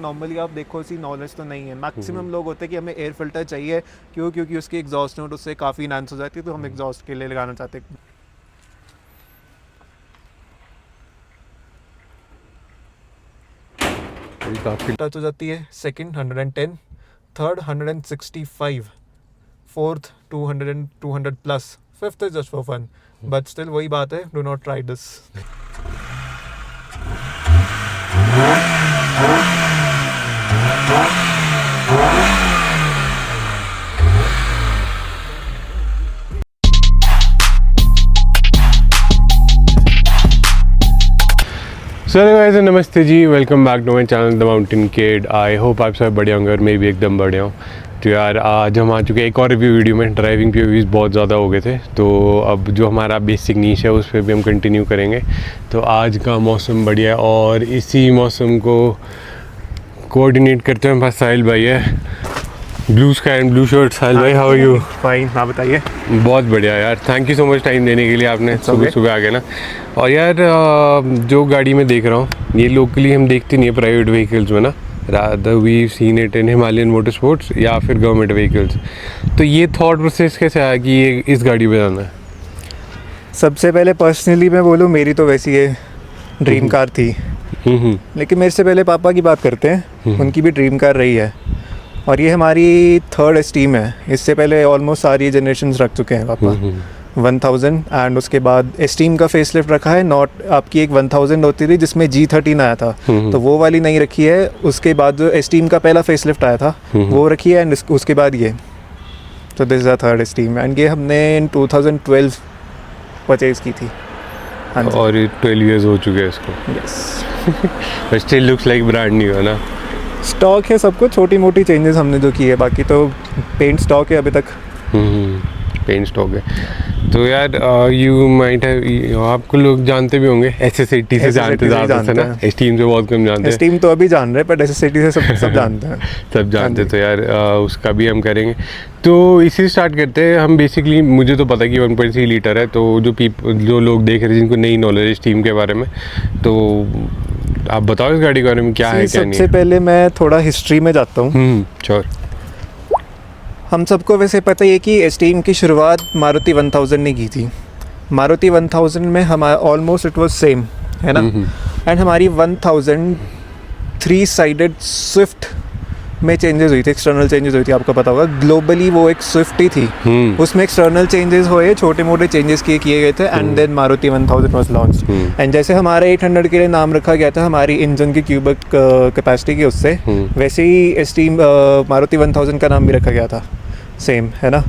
Normally आप देखो इसी नॉलेज तो नहीं है। मैक्सिमम लोग होते हैं कि हमें एयर फिल्टर चाहिए, क्योंकि उसकी एग्जॉस्ट नोट उससे काफ़ी इनहांस हो जाती है, तो हम एग्जॉस्ट के लिए लगाना चाहते हैं। काफ़ी टच हो जाती है। Second 110, third 165, fourth 200 plus, fifth is just for fun. But still वही बात है, do not try this. Sir guys नमस्ते ji, welcome back to my channel the Mountain Kid. I hope आप सब बढ़िया होंगे और मैं भी एकदम बढ़िया हूँ। तो यार आज हम आ चुके हैं एक और रिव्यू वीडियो में। ड्राइविंग POVs बहुत ज़्यादा हो गए थे, तो अब जो हमारा बेसिक नीश है उस पर भी हम कंटिन्यू करेंगे। तो आज का मौसम बढ़िया है और इसी मौसम को कोऑर्डिनेट करते हुए हमारे पास साहिल भाई है। Blue sky and blue shirt. Sahil भाई, हाउ आर यू? फाइन, आप बताइए। बहुत बढ़िया यार, thank you so much time देने के लिए। आपने सुबह सुबह आ गए ना। और यार जो गाड़ी में देख रहा हूँ ये लोकली हम देखते नहीं है प्राइवेट व्हीकल्स में ना, rather we seen it in Himalayan Motorsports या फिर गवर्नमेंट व्हीकल्स। तो ये थॉट प्रोसेस कैसे आया कि ये इस गाड़ी पे जाना है? सबसे पहले पर्सनली मैं बोलूँ, मेरी तो वैसी है ड्रीम कार थी, लेकिन मेरे से पहले पापा की बात करते हैं। उनकी भी ड्रीम कार रही है और ये हमारी थर्ड एस्टीम है। इससे पहले ऑलमोस्ट सारी जनरेशंस रख चुके हैं पापा 1000, एंड उसके बाद एस्टीम का फेसलिफ्ट रखा है। नॉट आपकी एक 1000 होती थी जिसमें G13 आया था, तो वो वाली नहीं रखी है। उसके बाद जो एस्टीम का पहला फेसलिफ्ट आया था वो रखी है, एंड उसके बाद ये। तो this is the third esteem, and ये हमने इन 2012 परचेज की थी। और ये 12 इयर्स हो चुके हैं इसको। Yes. Still looks like brand new है ना। स्टॉक है सब कुछ, छोटी मोटी चेंजेस हमने जो की है, बाकी तो पेंट स्टॉक है अभी तक। पेंट स्टॉक है। तो यार यू माइट हैव, आपको लोग जानते भी होंगे SS80 से जानते ज़्यादा ना। एस्टीम से बहुत कम जानते हैं। एस्टीम तो अभी जान रहे हैं, पर SS80 से सब जानते हैं। सब जानते। तो यार उसका भी हम करेंगे। तो इसी स्टार्ट करते हैं हम। बेसिकली मुझे तो पता है कि 1.3 लीटर है, तो जो लोग देख रहे हैं जिनको नई नॉलेज है स्टीम के बारे में, तो आप बताओ इस गाड़ी के बारे में क्या है क्या नहीं। सबसे पहले मैं थोड़ा हिस्ट्री में जाता हूँ। श्योर। हम सबको वैसे पता ही है कि एस्टीम की शुरुआत मारुति 1000 ने की थी। मारुति 1000 में हमारा ऑलमोस्ट इट वाज सेम, है ना। एंड हमारी 1000 3 साइडेड स्विफ्ट में चेंजेस हुई थी, एक्सटर्नल चेंजेस हुई थी। आपको पता होगा ग्लोबली वो एक स्विफ्ट ही थी, उसमें एक्सटर्नल चेंजेस हुए, छोटे मोटे चेंजेस किए गए थे, and then Maruti 1000 was launched. And जैसे हमारे 800 के लिए नाम रखा गया था हमारी इंजन की क्यूबिक कैपेसिटी की उससे, वैसे ही एस्टीम मारुति 1000 का नाम भी रखा गया था, सेम, है ना।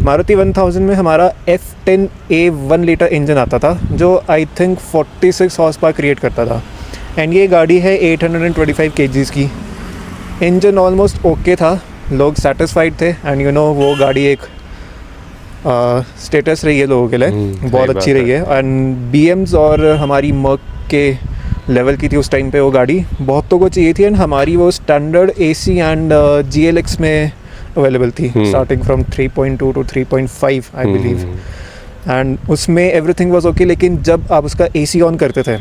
मारुति 1000 में हमारा F10A 1 लीटर इंजन आता था जो I think 46 horse power create करता था। एंड ये गाड़ी है 825 kgs की। इंजन ऑलमोस्ट ओके था, लोग सेटिस्फाइड थे, एंड यू नो वो गाड़ी एक स्टेटस रही है लोगों के लिए, बहुत अच्छी रही है। एंड BMs और हमारी मर्क के लेवल की थी उस टाइम पे वो गाड़ी, बहुतों को चाहिए थी। एंड हमारी वो स्टैंडर्ड AC एंड GLX में अवेलेबल थी, starting from 3.2 to 3.5 I believe. And उसमें एवरीथिंग वाज ओके, लेकिन जब आप उसका AC ऑन करते थे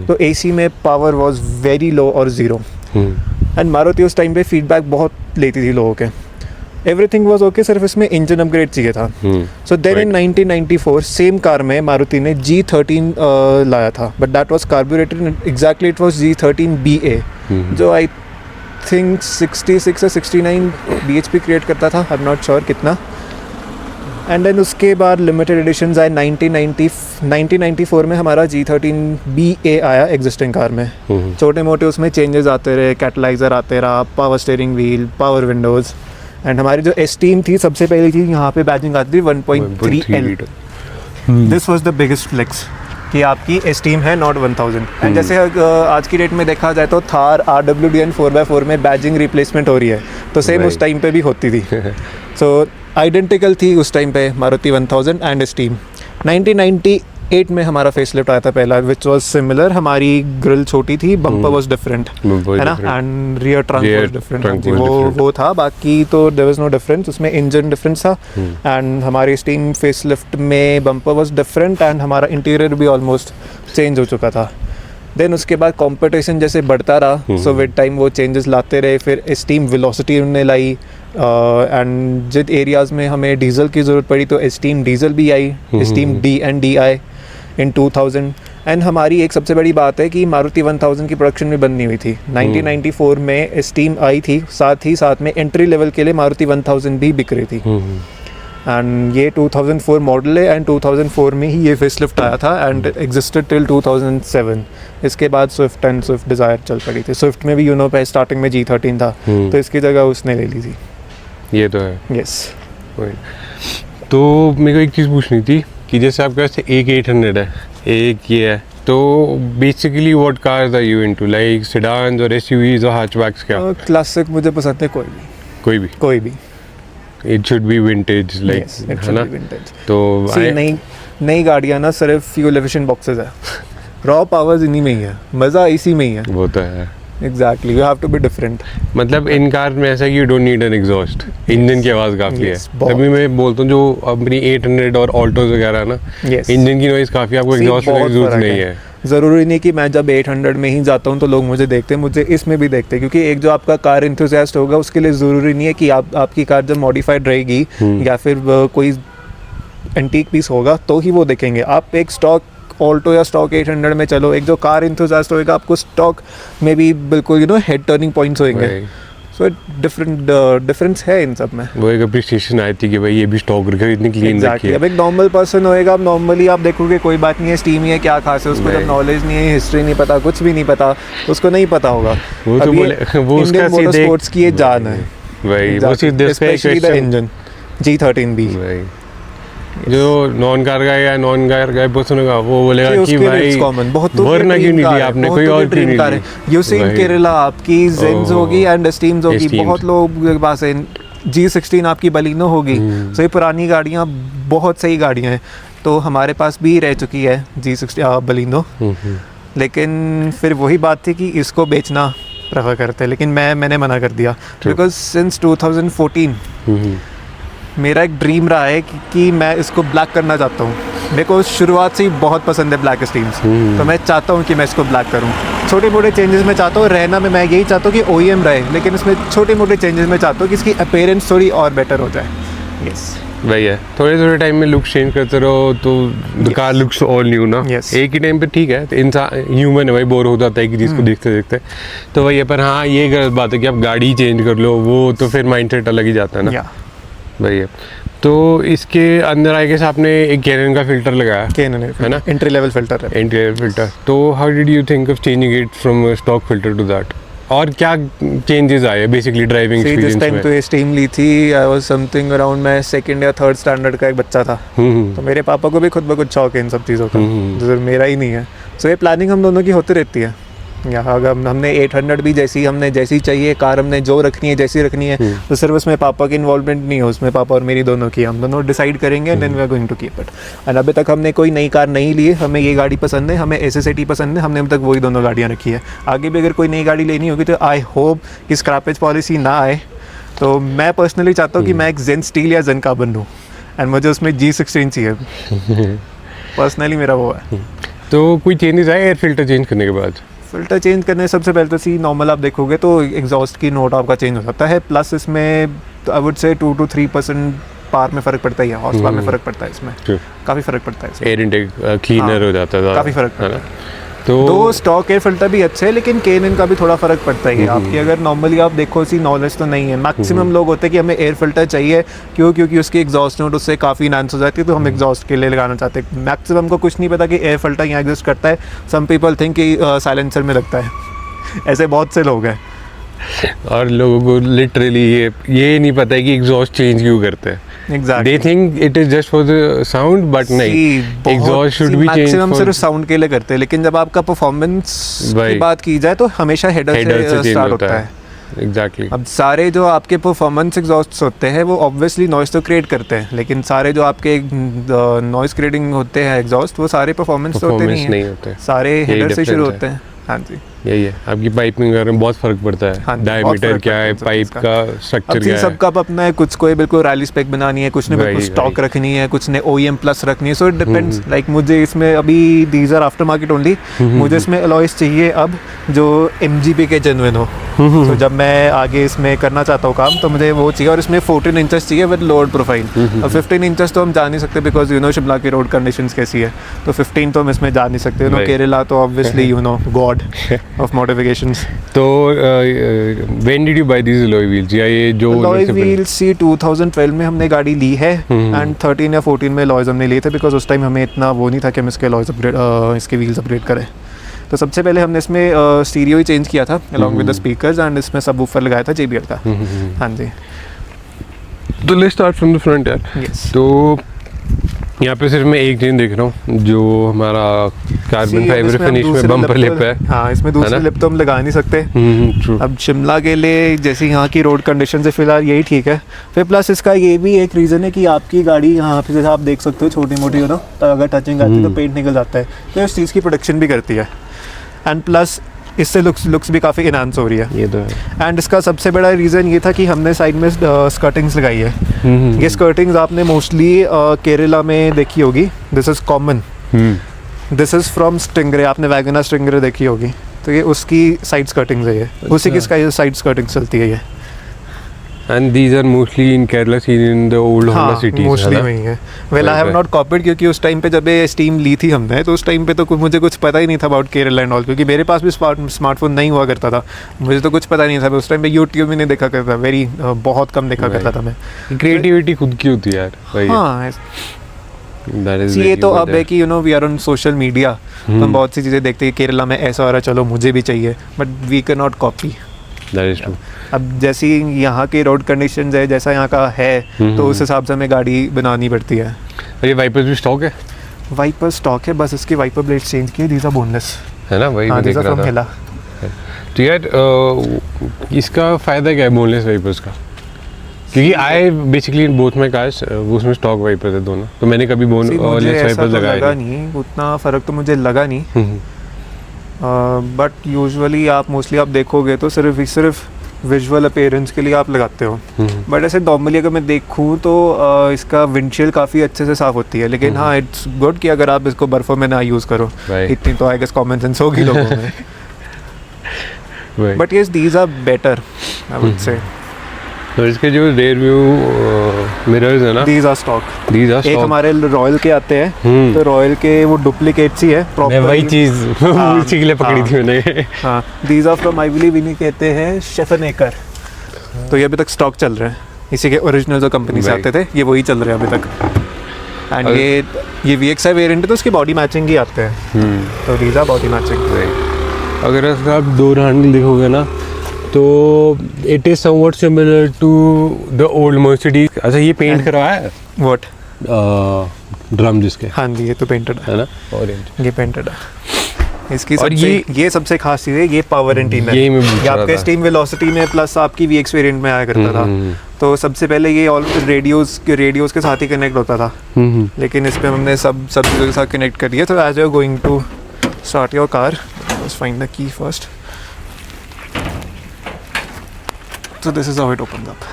तो AC में पावर वाज वेरी लो और ज़ीरो। एंड मारुति उस टाइम पे फीडबैक बहुत लेती थी लोगों के। एवरीथिंग वाज ओके, सिर्फ इसमें इंजन अपग्रेड चाहिए था। So then in 1994 same car में मारुति ने G13 लाया था, but that was carbonated. Exactly it was G13BA, जो आई थिंक 66 या 69 bhp क्रिएट करता था, आई एम नॉट श्योर कितना। एंड देन उसके बाद लिमिटेड एडिशंस आए 1994 में हमारा G13BA आया एग्जिस्टिंग कार में। छोटे मोटे उसमें चेंजेस आते रहे, कैटलाइजर आते रहा, power steering wheel, power Windows. And हमारी जो एस्टीम थी सबसे पहली थी, यहाँ पे बैजिंग आती थी 1.3L। This was the biggest flex कि आपकी एस्टीम है नॉट 1000। एंड जैसे आज की डेट में देखा जाए तो थार RWDN 4x4 में बैजिंग रिप्लेसमेंट हो रही है, तो सेम उस टाइम पे भी होती थी। सो आइडेंटिकल थी उस टाइम पे मारुति 1000 एंड एस्टीम। 1998 में हमारा फेसलिफ्ट आया था पहला, विच वाज सिमिलर। हमारी ग्रिल छोटी थी, बम्पर वाज डिफरेंट, है ना, and rear trunk was different. वो था, बाकी तो देयर वाज नो डिफरेंस। उसमें इंजन डिफरेंस था, एंड हमारी स्टीम फेसलिफ्ट में बम्पर वाज डिफरेंट, एंड हमारा इंटीरियर भी ऑलमोस्ट चेंज हो चुका था। देन उसके बाद कंपटीशन जैसे बढ़ता रहा, सो विद टाइम वो चेंजेस लाते रहे। फिर स्टीम वेलोसिटी उन्होंने लाई, एंड जिन एरियाज़ में हमें डीजल की ज़रूरत पड़ी तो स्टीम डीजल भी आई, स्टीम DI इन 2000। एंड हमारी एक सबसे बड़ी बात है कि मारुति 1000 की प्रोडक्शन भी बंद नहीं हुई थी। 1994 में स्टीम आई थी, साथ में एंट्री लेवल के लिए मारुति 1000 भी बिक रही थी। एंड ये 2004 मॉडल है, एंड 2004 में ही ये फेसलिफ्ट आया था एंड एग्जिस्टेड टिल 2007। इसके बाद स्विफ्ट एंड स्विफ्ट डिज़ायर चल पड़ी थी। स्विफ्ट में भी पे स्टार्टिंग में G13 था, तो इसकी जगह उसने ले ली थी। ये तो है। यस। तो मेरे को एक चीज़ पूछनी थी कि जैसे आपके पास एक 800 है, एक ये है, तो basically what cars are you into, like sedans और SUVs और हैचबैक्स? क्या क्लासिक मुझे पसंद है, कोई भी। It should be vintage, like, है ना? तो नई गाड़ियाँ ना सिर्फ फ्यूल एफिशिएंट बॉक्सेस है, रॉ पावर्स इन्हीं में ही है, मज़ा इसी में ही है। वो तो है। Exactly, you have to be different. मतलब इन कार में ऐसा कि you don't need an exhaust, engine की आवाज़ काफ़ी है। तभी मैं बोलता हूँ जो अपनी 800 और ऑल्टोज वगैरह है ना, इंजन की नॉइज़ काफ़ी, आपको एग्जॉस्ट की जरूरत नहीं है। ज़रूरी नहीं कि मैं जब 800 में ही जाता हूँ तो लोग मुझे देखते हैं, मुझे इसमें भी देखते हैं, क्योंकि एक जो आपका कार इंथुसियास्ट होगा उसके लिए ज़रूरी नहीं है कि आपकी कार जब मॉडिफाइड रहेगी या फिर कोई एंटीक पीस होगा तो ही वो देखेंगे। आप एक स्टॉक ऑल्टो या स्टॉक 800 में चलो, एक जो कार इंथुसियास्ट होएगा आपको स्टॉक में भी बिल्कुल हेड टर्निंग पॉइंट्स होंगे। सो डिफरेंस है इन सब में। वो एक अप्रिसिएशन आई थी कि भाई ये भी स्टॉक रखा है, इतनी क्लीन रखी है। अब एक नॉर्मल पर्सन होएगा, अब नॉर्मली आप देखोगे कोई बात नहीं है, स्टीम ही है, क्या खास है, उसको जब नॉलेज नहीं है, हिस्ट्री नहीं पता, कुछ भी नहीं पता, उसको नहीं पता होगा। वो तो बोले वो उसका सीधे स्पोर्ट्स की ये जान है भाई, वो सीधे स्पेशली द इंजन G13B। जो नॉन कार का या नॉन कार का पर्सन होगा वो बोलेगा कि भाई बहुत वरना क्यों नहीं ली आपने, कोई और क्यों नहीं ली? यूसिन केरला आपकी जेन्स होगी एंड स्टीम्स होगी, बहुत लोग के पास है। G16 आपकी बलिनो होगी। सो ये पुरानी गाड़ियाँ बहुत सही गाड़ियाँ हैं, तो हमारे पास भी रह चुकी है G16 बलिनो। लेकिन फिर वही बात थी कि इसको बेचना प्रेफर करते हैं, लेकिन मैंने मना कर दिया, बिकॉज सिंस 2014 मेरा एक ड्रीम रहा है कि मैं इसको ब्लैक करना चाहता हूँ। मेरे को शुरुआत से ही बहुत पसंद है ब्लैक स्टीम्स, तो मैं चाहता हूँ कि मैं इसको ब्लैक करूँ। छोटे मोटे चेंजेस मैं चाहता हूँ, रहना में मैं यही चाहता हूँ कि OEM रहे, लेकिन इसमें छोटे मोटे चेंजेस मैं चाहता हूँ कि इसकी अपीयरेंस थोड़ी और बेटर हो जाए। यस, वही है, थोड़े टाइम में लुक चेंज करते रहो तो the car looks all new ना। एक ही टाइम पे ठीक है, तो इंसान ह्यूमन है भाई, बोर हो जाता है कि जिसको देखते देखते, तो वही है। पर हाँ, ये गलत बात है कि आप गाड़ी चेंज कर लो, वो तो फिर माइंडसेट अलग ही जाता है ना। वही है। तो इसके अंदर आई गेस आपने एक कैनन का फिल्टर लगाया, कैनन है ना, एंट्री लेवल फिल्टर। तो how did you think of changing it from stock filter to that, और क्या चेंजेस आए बेसिकली ड्राइविंग एक्सपीरियंस में? जिस टाइम तो ये स्टीम ली थी, आई वाज समथिंग अराउंड, मैं सेकंड या थर्ड स्टैंडर्ड का एक बच्चा था, तो मेरे पापा को भी खुद ब खुद शौक है इन सब चीज़ों का, जो मेरा ही नहीं है। सो ये प्लानिंग हम दोनों की होती रहती है। यहाँ अगर हमने 800 भी जैसी चाहिए कार, हमने जो रखनी है जैसी रखनी है, तो सिर्फ उसमें पापा की इन्वॉल्वमेंट नहीं है, उसमें पापा और मेरी दोनों की, हम दोनों डिसाइड करेंगे and then we are going to keep it. And अभी तक हमने कोई नई कार नहीं ली है, हमें ये गाड़ी पसंद है, हमें SSAT पसंद है, हमने अभी तक वही दोनों गाड़ियाँ रखी है। आगे भी अगर कोई नई गाड़ी लेनी होगी तो आई होप कि स्क्रैपेज पॉलिसी ना आए। तो मैं पर्सनली चाहता हूँ कि मैं एक जेन स्टील या जेन कार्बन लूँ, एंड मुझे उसमें G16 चाहिए, पर्सनली मेरा वो है। तो कोई चेंजेस आए एयर फिल्टर चेंज करने के बाद? फिल्टर चेंज करने सबसे पहले तो नॉर्मल आप देखोगे तो एग्जॉस्ट की नोट आपका चेंज हो सकता है, प्लस इसमें आई वुड से 2 to 3% पार में फ़र्क पड़ता है, हॉर्स पावर में फ़र्क पड़ता है, इसमें काफ़ी फ़र्क पड़ता है। एयर इनटेक क्लीनर हो जाता है, काफ़ी फ़र्क पड़ता है। तो स्टॉक एयर फिल्टर भी अच्छे हैं, लेकिन केनन का भी थोड़ा फ़र्क पड़ता है। आपकी अगर नॉर्मली आप देखो नॉलेज तो नहीं है, मैक्सिमम लोग होते हैं कि हमें एयर फिल्टर चाहिए, क्योंकि उसकी एग्जॉस्ट नोट उससे काफ़ी इनहांस हो जाती है, तो हम एग्जॉस्ट के लिए लगाना चाहते हैं। मैक्सिमम को कुछ नहीं पता कि एयर फिल्टर यहाँ एग्जिस्ट करता है। सम पीपल थिंक कि साइलेंसर में लगता है, ऐसे बहुत से लोग हैं। और लोगों को लिटरली ये नहीं पता है कि एग्जॉस्ट चेंज क्यों करते हैं। Exactly. They think it is just for the sound, but नहीं, exhaust should be changed maximum सिर्फ साउंड के लिए करते हैं, लेकिन जब आपका परफॉर्मेंस की बात की जाए तो हमेशा हेडर से स्टार्ट होता है। Exactly. अब सारे जो आपके परफॉर्मेंस एग्जॉस्ट होते हैं वो ऑब्वियसली नॉइस तो क्रिएट करते हैं, लेकिन सारे जो आपके नॉइस क्रिएटिंग होते हैं एग्जॉस्ट, वो सारे परफॉर्मेंस तो होते नहीं है, सारे हेडर से शुरू होते हैं। हाँ जी। यही है, आपकी पाइपिंग वगैरह में बहुत फर्क पड़ता हाँ है, जी, बहुत डायमीटर फर्क क्या पड़ता है, है इन सब पाइप चीज़ का। का स्ट्रक्चर अब क्या जी है। सबका अपना है, कुछ को बिल्कुल रैली स्पेक बनानी है, कुछ ने बिल्कुल वही, स्टॉक वही। रखनी है, कुछ ने OEM प्लस रखनी है, सो इट डिपेंड्स। लाइक मुझे इसमें अभी these are aftermarket only, मुझे इसमें अलॉयस चाहिए अब जो MGP के जेन्युइन हो। तो जब मैं आगे इसमें करना चाहता हूँ काम, तो मुझे वो चाहिए, और इसमें 14 इंचेस चाहिए विद लोड प्रोफाइल। अब 15 इंचेस तो हम जा नहीं सकते बिकॉज यू नो शिमला की रोड कंडीशंस कैसी है, तो 15 तो हम इसमें जा नहीं सकते। Right. केरला तो obviously you know god of modifications. तो when did you buy these alloy wheels, या ये जो अलॉय व्हील्स सी 2012 में हमने गाड़ी ली है, एंड 13 या 14 में अलॉयज हमने लिए थे, बिकॉज उस टाइम हमें इतना वो नहीं था कि हम इसके अलॉयज अपग्रेड इसके व्हील्स अपग्रेड करें। तो सबसे पहले हमने इसमें स्टीरियो ही चेंज किया था along with the speakers, and इसमें सबवूफर लगाया था JBL का। हाँ जी, तो let's start from the front यार। यस। तो यहाँ पे सिर्फ मैं एक चीज देख रहा हूँ, जो हमारा कार्बन फाइबर फिनिश में बम्पर लिप है। हाँ, इसमें दूसरी लिप तो हम लगा नहीं सकते। ट्रू। अब शिमला के लिए जैसे यहाँ की रोड कंडीशन से फिलहाल यही ठीक है। फिर प्लस इसका ये भी एक रीज़न है कि आपकी गाड़ी यहाँ पे जैसे आप देख सकते हो छोटी मोटी हो ना, तो अगर टचिंग आती है तो पेंट निकल जाता है, तो इस चीज़ की प्रोटेक्शन भी करती है। एंड प्लस इससे लुक्स भी काफ़ी इनहांस हो रही है। ये तो है। एंड इसका सबसे बड़ा रीज़न ये था कि हमने साइड में स्कर्टिंग्स लगाई है। ये स्कर्टिंग्स आपने मोस्टली केरला में देखी होगी, this is common. This is from stingray, आपने वैगनर स्टिंगरे देखी होगी, तो ये उसकी साइड स्कर्टिंग्स है, ये उसी की साइड स्कर्टिंग चलती है ये। And these are mostly in Kerala seen in the old Honda cities. Mostly वही है। Well I have not copied, क्योंकि उस टाइम पे जब ये स्टीम ली थी हमने, तो उस टाइम पे तो मुझे कुछ पता ही नहीं था अबाउट केरला एंड ऑल, क्योंकि मेरे पास भी स्मार्टफोन नहीं हुआ करता था, मुझे तो कुछ पता नहीं था। उस टाइम पे यूट्यूब भी नहीं देखा करता, बहुत कम देखा करता था मैं। क्रिएटिविटी खुद की होती है यार, वही है। हाँ, That is ये the तो key अब है कि you know we are on social media, तो हम बहुत सी चीज़ें देखते हैं केरला में ऐसा हो रहा है, चलो मुझे भी चाहिए, but we can not copy. That is true. अब जैसी यहाँ की रोड कंडीशंस है, जैसा यहाँ का है, तो उस हिसाब से हमें गाड़ी बनानी पड़ती है। और ये वाइपर्स भी स्टॉक है? वाइपर स्टॉक है, बस इसकी वाइपर ब्लेड चेंज की, दीज आर बोनलेस। है ना, वही हाँ, मैं देख these are रहा from था। Hela। तो यार इसका फ़ायदा क्या है बोनलेस वाइपर्स का? क्योंकि I basically in both my cars उसमें स्टॉक वाइपर्स है दोनों, तो मैंने कभी मुझे बोनलेस ऐसा वाइपर्स तो लगाए लगा नहीं। नहीं, उतना फ़र्क तो मुझे लगा नहीं। बट यूजुअली आप मोस्टली आप देखोगे तो सिर्फ विजुअल अपीयरेंस के लिए आप लगाते हो। बट ऐसे नॉर्मली अगर मैं देखूँ तो इसका विंडशील्ड काफ़ी अच्छे से साफ़ होती है, लेकिन हाँ इट्स गुड कि अगर आप इसको बर्फ़ों में ना यूज़ करो। Right. इतनी तो आई गेस कॉमन सेंस होगी लोगों में। Right. But yes these are better I would say. तो इसके जो रियर व्यू मिरर्स है ना, these are stock. These are एक स्टॉक। हमारे रॉयल के आते हैं, तो रॉयल के वो डुप्लीकेट्स ही है मैं प्रॉपर। वही चीज़ इसी के लिए पकड़ी थी मैंने। हाँ, these are from I believe इन्हीं कहते हैं शेफनेकर। तो ये अभी तक स्टॉक चल रहे हैं, इसी के ओरिजिनल जो कंपनी से Right. आते थे, ये वही चल रहे हैं अभी तक। एंड ये VXI वेरिएंट है, तो उसकी बॉडी मैचिंग ही आते हैं, तो दीज आर बॉडी मैचिंग। अगर इसका आप डोर हैंडल देखोगे ना, तो it is something similar to the old Mercedes. अच्छा, ये पेंट करवाया है व्हाट? ड्रम जिसके, हाँ जी, ये तो पेंटेड है, है ना, ऑरेंज। ये पेंटेड है। इसकी और ये सबसे खास चीज़ है, ये पावर एंटीना है। यही मैं पूछ ये रहा आपके था। स्टीम वेलोसिटी में प्लस आपकी VX वेरिएंट में आया करता था। तो सबसे पहले ये ऑल रेडियोस के साथ ही कनेक्ट होता था, लेकिन इस पे हमने सब चीज़ों के साथ कनेक्ट कर दिया। तो as you are going to start your car, just find the key first. So this is how it opens up.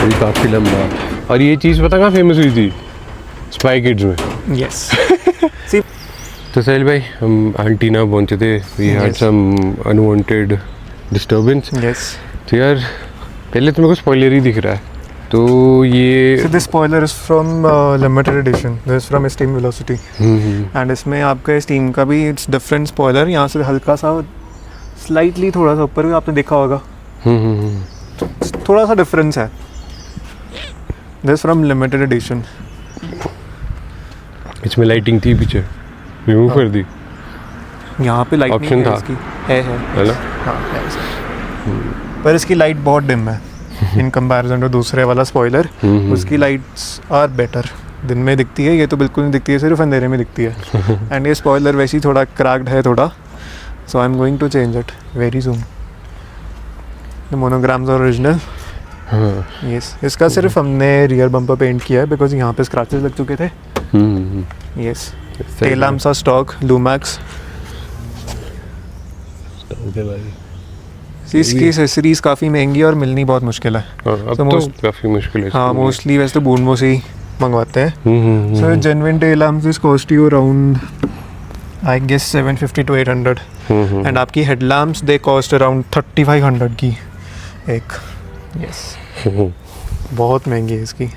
ये काफ़ी लंबा। और ये चीज़ पता कहाँ फेमस हुई थी? स्पाई किड्स में। Yes. See, तो साहिल भाई, हम एंटीना पहुंचे थे, we had Yes. Some unwanted disturbance. yes. तो यार पहले तो मेरे को स्पॉइलर ही दिख रहा है, तो ये So this spoiler is from limited edition. This is from Steam Velocity. And इसमें आपका Steam का भी it's different spoiler, यहाँ से हल्का सा slightly थोड़ा सा ऊपर भी आपने देखा होगा, थोड़ा सा डिफरेंस है। This from limited edition. इसमें लाइटिंग थी पीछे, रिमूव कर दी, यहाँ पे लाइट Option था। इसकी है है ना? हाँ है इसकी। पर इसकी लाइट बहुत डिम है इन कंपैरिजन टू दूसरे वाला स्पॉइलर। उसकी लाइट्स आर बेटर, दिन में दिखती है, ये तो बिल्कुल नहीं दिखती है, सिर्फ अंधेरे में दिखती है। एंड ये स्पॉइलर वैसे ही थोड़ा क्रैक्ड है थोड़ा, so I am going to change it very soon. The monograms are original, हाँ यस, इसका सिर्फ हमने रियर बम्पर पेंट किया है बिकॉज यहाँ पे स्क्रैचेस लग चुके थे। Yes, tail lamps are stock Lumax. इसकी एक्सेसरीज काफ़ी महंगी और मिलनी बहुत मुश्किल है। अब So तो काफ़ी मुश्किल है। हाँ, मोस्टली वैसे तो बूनमो से ही मंगवाते हैं। So genuine tail lamps is cost you around I guess 750 to 800 and आपकी हेडलैम्प्स दे कॉस्ट अराउंड 3500 की एक। यस, बहुत महंगी है इसकी,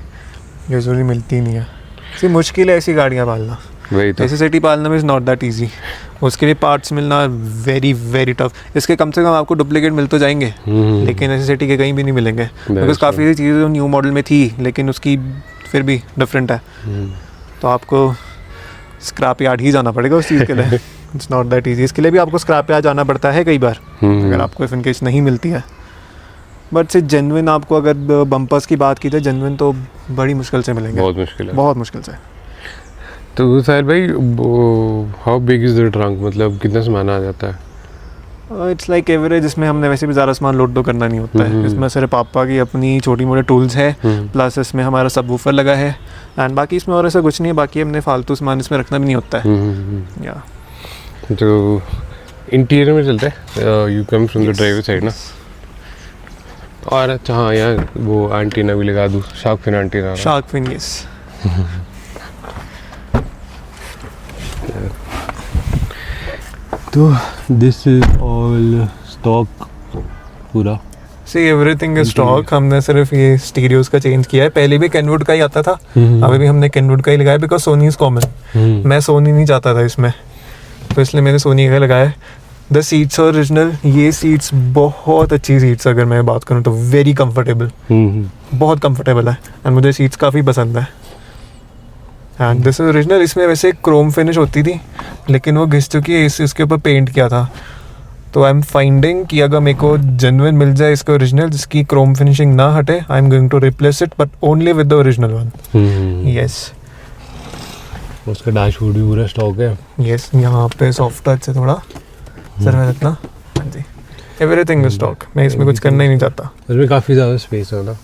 यूजुअली मिलती नहीं है। सी मुश्किल है ऐसी गाड़ियाँ पालना, वही तो। नेसेसिटी पालना इज़ नॉट दैट ईजी। उसके लिए पार्ट्स मिलना वेरी वेरी टफ। इसके कम से कम आपको डुप्लीकेट मिल तो जाएंगे लेकिन नेसेसिटी के कहीं भी नहीं मिलेंगे बिकॉज काफ़ी सारी चीज़ें जो न्यू मॉडल में थी लेकिन उसकी फिर भी डिफरेंट है। तो आपको स्क्रैप यार्ड ही जाना पड़ेगा उस चीज़ के लिए। It's not that easy. इसके लिए भी आपको स्क्रैप यार्ड जाना पड़ता है कई बार अगर आपको इफ इन केस नहीं मिलती है। बट से जेन्युइन आपको अगर बम्पर्स की बात की जाए जेन्युइन तो बड़ी मुश्किल से मिलेंगे, बहुत मुश्किल है, बहुत मुश्किल से। तो साहिल भाई how big is the trunk, मतलब कितना सामान आ जाता है? It's like average. इसमें हमने वैसे भी ज़्यादा सामान लोड तो करना नहीं होता है। इसमें सिर्फ पापा की अपनी छोटी मोटी टूल्स है प्लस इसमें हमारा सबवूफर लगा है एंड बाकी इसमें और ऐसा कुछ नहीं है। बाकी हमने फालतू सामान इसमें रखना भी नहीं होता है। या तो इंटीरियर में चलते हैं, you come from the driver side ना। और अच्छा हाँ यार वो एंटीना भी लगा दूँ, shark fin antenna. Shark fin, yes. तो दिस इज ऑल स्टॉक पूरा। See everything is stock. हमने सिर्फ ये स्टीरियोज का चेंज किया है। पहले भी कैनवुड का ही आता था, अभी भी हमने कैनवुड का ही लगाया बिकॉज सोनी इज कॉमन। मैं सोनी नहीं चाहता था इसमें तो इसलिए मैंने सोनी का लगाया है। द सीट्स ओरिजिनल, ये सीट्स बहुत अच्छी सीट्स अगर मैं बात करूँ तो वेरी कंफर्टेबल, बहुत कंफर्टेबल है एंड मुझे सीट्स काफ़ी पसंद है। And this is original. इसमें वैसे क्रोम फिनिश होती थी लेकिन वो घिस चुकी है, इसके ऊपर पेंट किया था। तो आई एम फाइंडिंग कि अगर मेरे को जेन्युइन मिल जाए इसका ओरिजिनल जिसकी क्रोम फिनिशिंग ना हटे, I am going to replace it but only with the original one. Yes, उसका डैशबोर्ड भी पूरा स्टॉक है। यस, यहाँ पे सॉफ्ट टच है थोड़ा सर में रखना। हाँ जी, एवरीथिंग इज स्टॉक। मैं इसमें कुछ करना ही नहीं चाहता। इसमें काफ़ी ज़्यादा स्पेस है ना।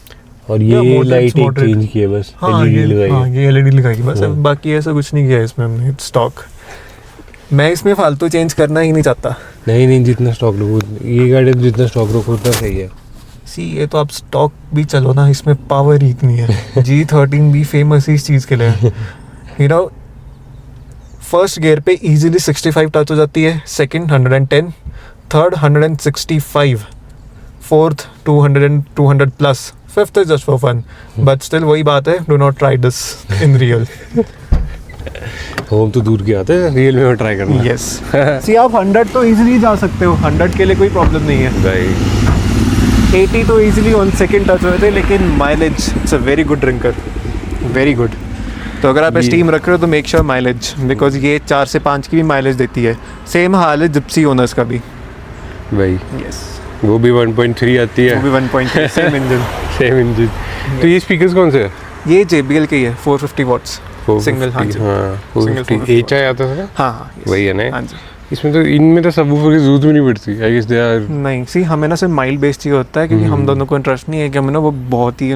और ये लाइट एक चेंज की है बस, एलईडी लगाई है। हाँ, ये एलईडी लगाई बस, बाकी ऐसा कुछ नहीं किया इसमें हमने। स्टॉक मैं इसमें फालतू चेंज करना ही नहीं चाहता। नहीं जितना स्टॉक रखो, ये गाड़ी जितना स्टॉक रखो उतना सही है। सी ये तो आप स्टॉक भी चलो ना, इसमें पावर ही इतनी है। G13 भी फेमस इस चीज़ के लिए। यू नो, फर्स्ट गियर पे इजीली 65 टच हो जाती है, second 110, third 165, fourth 200 plus, fifth is just for fun. But still वही बात है, do not try this in real. Home तो दूर के आते हैं, रियल में ट्राई करना। यस, सी आप 100 तो इजीली जा सकते हो, 100 के लिए कोई प्रॉब्लम नहीं है। भाई 80 तो इजीली ऑन सेकंड टच हुए थे लेकिन mileage it's a very good drinker, very good. तो अगर आप स्टीम रख रहे हो तो मेक श्योर माइलेज, बिकॉज ये 4 से 5 की भी माइलेज देती है। सेम हाल है जिप्सी ओनर्स का भी। भाई यस, वो भी 1.3 आती है, वो भी 1.3 सेम इंजन। Same engine. तो ये स्पीकर्स कौन से है? ये JBL के ही है, 450 वॉट्स सिंगल। हाँ जी, हाँ, Single 450 HI आता था ना। हाँ yes. वही है ना। हाँ जी। इसमें तो इनमें तो सबवूफर की जरूरत भी नहीं पड़ती, आई गेस दे आर। नहीं, सी हमें ना सिर्फ माइल्ड बेस चाहिए होता है क्योंकि हम दोनों को इंटरेस्ट नहीं है कि हमें ना वो बहुत ही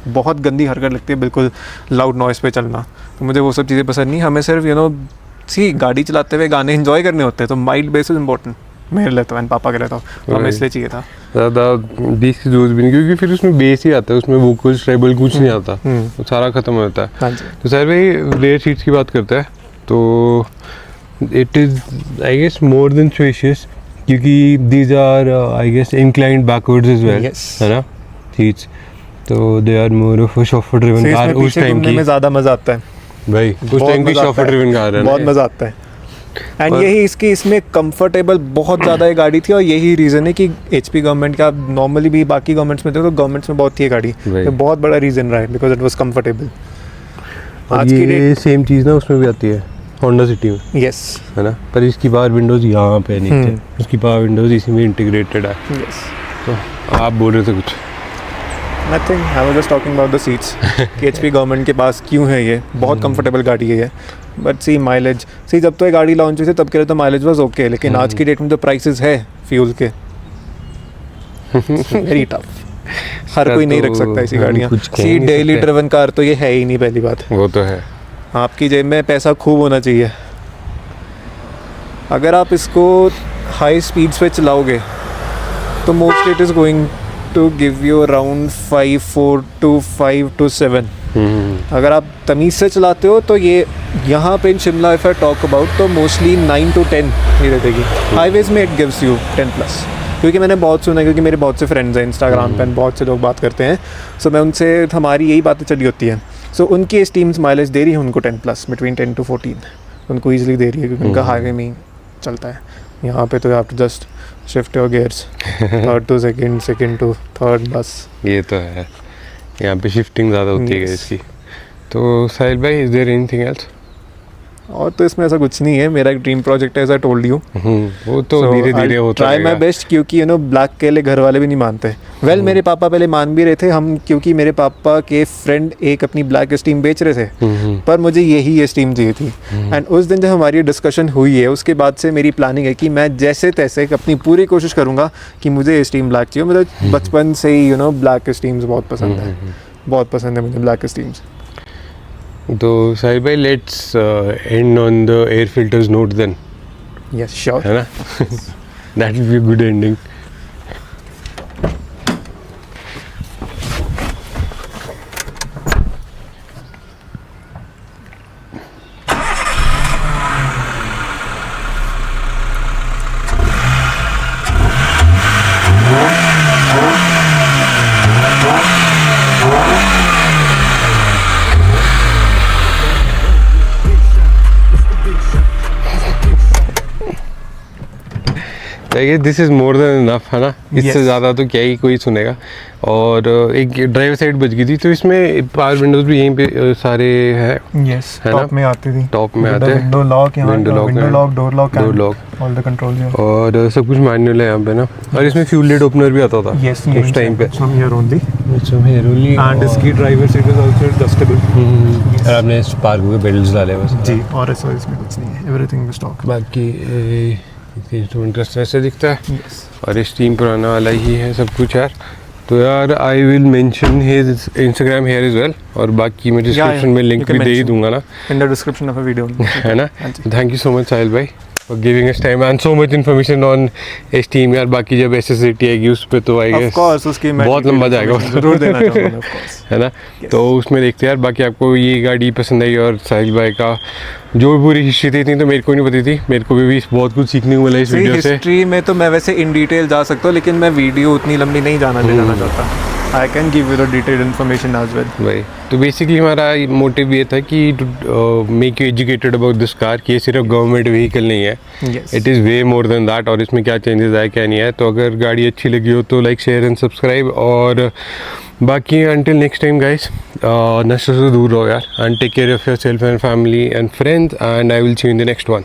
बहुत गंदी हरकत लगती है बिल्कुल लाउड नॉइस पे चलना। तो मुझे वो सब चीज़ें पसंद नहीं। हमें सिर्फ सी गाड़ी चलाते हुए गाने एंजॉय करने होते हैं, तो माइल्ड बेस इज इम्पोर्टेंट मेरे लिए तो, एंड पापा के लिए तो हमें इसलिए चाहिए था। ज़्यादा बेस की जरूरत भी नहीं क्योंकि फिर उसमें बेस ही आता है, उसमें वोकल्स ट्रेबल कुछ नहीं आता, वो सारा खत्म हो जाता है। हाँ जी। तो सर भाई रेयर सीट्स की बात करते हैं तो it is I guess more than spacious क्योंकि these are I guess inclined backwards as well, है ना सीट्स। तो they are more of a chauffeur driven car. उस टाइम की में ज़्यादा मज़ा आता है भाई, उस टाइम की शॉफर ड्रिवन कार है, बहुत मज़ा आता है। एंड यही इसकी इसमें कंफर्टेबल बहुत ज़्यादा ये गाड़ी थी और यही रीज़न है कि HP गवर्नमेंट का नॉर्मली भी बाकी गवर्नमेंट्स में थे तो गवर्नमेंट्स में बहुत थी ये गाड़ी, तो बहुत बड़ा रीज़न रहा है बिकॉज इट वाज कंफर्टेबल। आज की डेट सेम चीज़ ना उसमें भी आती है होंडा सिटी में। यस, है ना, पर इसकी पावर विंडोज़ यहाँ पे नहीं थे, उसकी पावर विंडोज़ इसी में इंटीग्रेटेड है। यस, तो आप बोल रहे थे कुछ? Nothing, I was just talking about the seats कि HP गवर्नमेंट के पास क्यों है ये, बहुत कंफर्टेबल गाड़ी है ये। बट सी माइलेज, सी जब तो ये गाड़ी लॉन्च हुई थी तब के लिए तो माइलेज वाज ओके, लेकिन आज की डेट में जो प्राइसेस है फ्यूल के वेरी टफ। हर कोई नहीं तो रख सकता ऐसी हम गाड़ियाँ। कुछ कह सी नहीं डेली सकते। ड्रिवन कार तो ये है ही नहीं, पहली बात। वो तो है। आपकी जेब में पैसा खूब होना चाहिए। अगर आप इसको हाई स्पीड्स पे चलाओगे तो most it is going to give you around 5.4 to 5 to 7। अगर आप तमीज़ से चलाते हो तो ये यहाँ पे in Shimla if I talk about तो मोस्टली 9 to 10 ही दे देगी। हाईवेज़ में इट गिव्स यू 10+, क्योंकि मैंने बहुत सुना है, क्योंकि मेरे बहुत से फ्रेंड्स हैं इंस्टाग्राम पे, बहुत से लोग बात करते हैं। सो मैं उनसे, हमारी यही बातें चली होती हैं। सो उनकी इस टीम्स माइलेज दे रही है उनको 10+, बिटवीन 10 to 14 उनको ईजिली दे रही है, क्योंकि उनका हाईवे में ही चलता है। यहाँ पे तो आप just shift your gears, third to second, second to third, बस। ये तो है, यहाँ पे शिफ्टिंग ज़्यादा होती है Yes. इसकी। तो साहिल भाई, इज देयर एनीथिंग एल्स? और तो इसमें ऐसा कुछ नहीं है। मेरा एक ड्रीम प्रोजेक्ट है, एज आई टोल्ड यू। वो तो धीरे धीरे होता ट्राई माई बेस्ट, क्योंकि यू नो ब्लैक के लिए घर वाले भी नहीं मानते। वेल मेरे पापा पहले मान भी रहे थे हम, क्योंकि मेरे पापा के फ्रेंड एक अपनी ब्लैक स्टीम बेच रहे थे, पर मुझे यही ये स्टीम चाहिए थी। एंड उस दिन जब हमारी डिस्कशन हुई है, उसके बाद से मेरी प्लानिंग है कि मैं जैसे तैसे अपनी पूरी कोशिश करूँगा कि मुझे ये स्टीम ब्लैक चाहिए। मुझे बचपन से ही यू नो ब्लैक स्टीम्स बहुत पसंद है, बहुत पसंद है मुझे ब्लैक स्टीम्स। तो साहिल भाई, let's end on the air filters note then, yes sure. है ना? That will be good ending. देखिए, this is more than enough, है ना? इससे Yes. ज़्यादा तो क्या ही कोई सुनेगा। और एक ड्राइवर साइड बच गई थी, तो इसमें पावर विंडोज़ भी यहीं पे सारे हैं। यस, है ना? टॉप में आती थी। टॉप में आते हैं। विंडो लॉक, यहाँ Window lock विंडो है। Lock, door lock, Door lock। All the controls here. और सब कुछ मैनुअल है यहाँ पे ना। और इसमें फ्यूल लिड ओपनर भी आता था यस, उस टाइम पे। From here only. और एंड इसकी driver seat is also adjustable. आपने स्पार्क के बेल्ट डाले बस। जी, और ऐसा इसमें कुछ नहीं है, एवरीथिंग इज स्टॉक। बाकी इंस्ट्रूमेंट क्लस्टर ऐसे दिखता है। यस, और ये स्टीम पुराना वाला ही है सब कुछ यार। तो यार, I will mention his Instagram here is well, और बाकी मैं डिस्क्रिप्शन में लिंक भी दे ही दूंगा ना, in the description of a video. है ना? थैंक यू सो मच साहिल भाई for giving us time and so much information on steam यार। बाकी जब एसएसटी आएगी उस पे तो आई ऑफ गेस कोर्स उसकी मैं बहुत लंबा जाएगा। जरूर देना चाहूंगा, ऑफ कोर्स। है ना? तो उसमें देखते हैं यार। बाकी आपको ये गाड़ी पसंद आई, और साहिल भाई का जो भी पूरी हिस्ट्री थी, इतनी तो मेरे को नहीं पता थी। मेरे को भी बहुत कुछ सीखने को मिला इस वीडियो से। हिस्ट्री में तो मैं वैसे इन डिटेल जा सकता हूँ, लेकिन मैं वीडियो उतनी लंबी नहीं जाना चाहता। I can give you the detailed information as well. भाई, तो बेसिकली हमारा मोटिव ये था कि make you educated about this car, कि ये सिर्फ गवर्नमेंट व्हीकल नहीं है, yes, it is way more than that. और इसमें क्या चेंजेस आए क्या नहीं आए। तो अगर गाड़ी अच्छी लगी हो तो लाइक, शेयर एंड सब्सक्राइब। और बाकी अंटिल नेक्स्ट टाइम गाइस, नशे से दूर रहो यार, and take care of yourself and family and friends, and I will see you in the next one.